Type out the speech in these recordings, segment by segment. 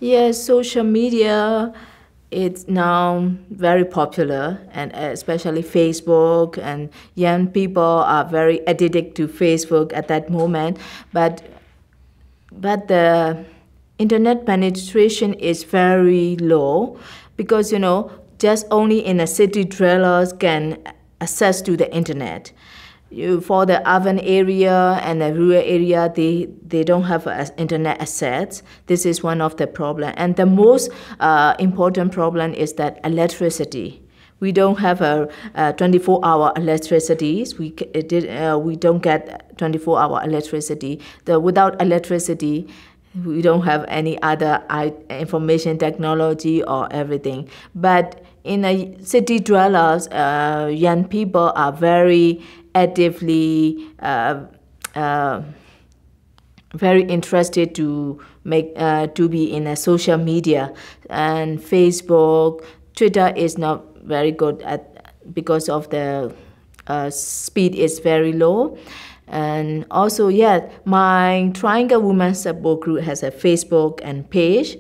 Yes, social media is now very popular, and especially Facebook, and young people are very addicted to Facebook at that moment. But the internet penetration is very low because just only in a city dwellers can access to the internet. For the urban area and the rural area, they don't have internet access. This is one of the problem, and the most important problem is that electricity. We don't have a 24-hour electricity. We don't get 24-hour electricity. Without electricity, we don't have any other information technology or everything. But in a city dwellers, young people are very actively very interested to be in a social media, and Facebook, Twitter is not very good at because of the speed is very low. And also, yeah, my Triangle Women Support Group has a Facebook and page,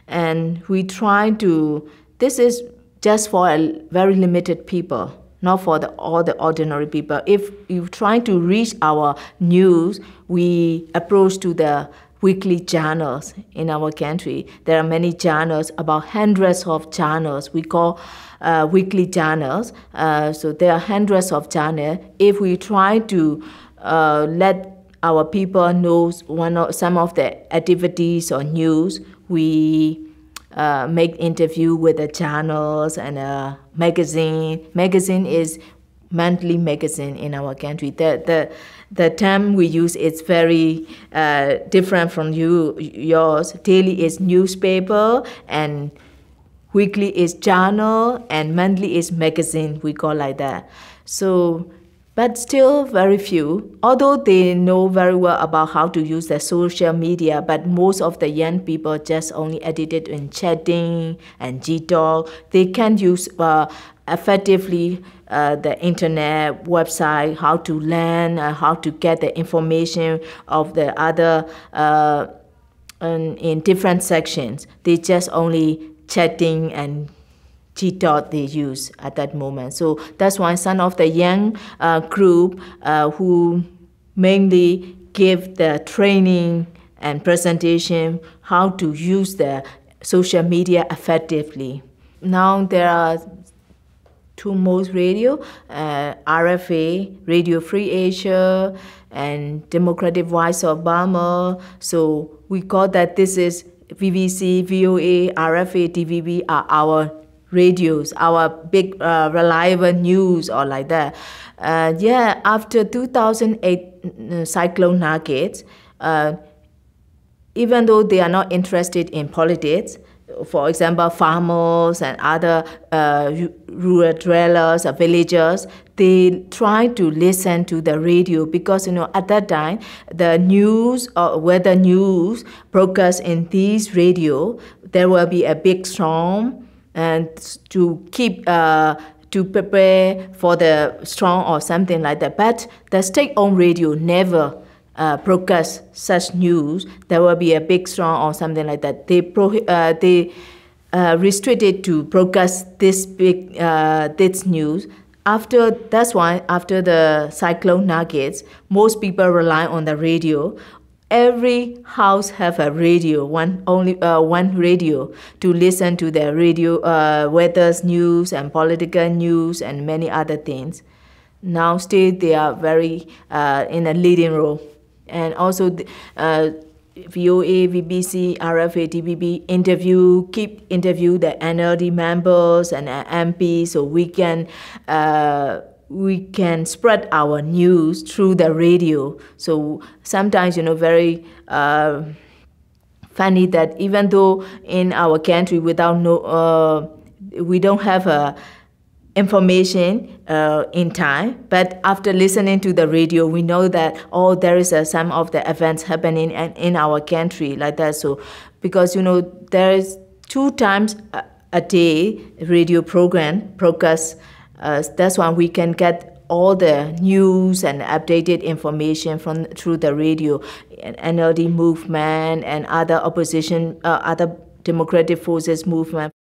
and we try to. This is just for a very limited people, not for all the ordinary people. If you try to reach our news, we approach to the weekly journals in our country. There are many journals, about hundreds of journals. We call weekly journals. So there are hundreds of journals. If we try to let our people know some of the activities or news, we make interview with the channels and a magazine. Magazine is monthly magazine in our country. The term we use is very different from yours. Daily is newspaper, and weekly is journal, and monthly is magazine. We call like that. So, but still very few. Although they know very well about how to use the social media, but most of the young people just only addicted in chatting and G-Talk. They can't use effectively the internet website, how to learn, how to get the information of the other in different sections. They just only chatting and G-Talk they use at that moment. So that's why some of the young group who mainly give the training and presentation how to use the social media effectively. Now there are two most radio, RFA, Radio Free Asia, and Democratic Voice of Burma. So we call that this is BBC, VOA, RFA, TVB are our radios, our big reliable news or like that. Yeah, after 2008 cyclone Nargis, even though they are not interested in politics, for example, farmers and other rural dwellers or villagers, they try to listen to the radio because, at that time, the news or weather news broadcast in these radio, there will be a big storm, and to keep to prepare for the storm or something like that. But the state-owned radio never broadcast such news. There will be a big storm or something like that. They restricted to broadcast this big this news. That's why after the cyclone Nargis, most people rely on the radio. Every house have a radio, one radio to listen to the radio weather's news and political news and many other things. Now still they are very in a leading role. And also VOA, BBC, RFA, TVB keep interview the NLD members and MPs, so we can spread our news through the radio. So sometimes, very funny that even though in our country we don't have information in time, but after listening to the radio, we know that there is some of the events happening in our country like that. So because there is 2 times a day radio program broadcast. That's why we can get all the news and updated information through the radio, NLD movement and other opposition, other Democratic Forces movement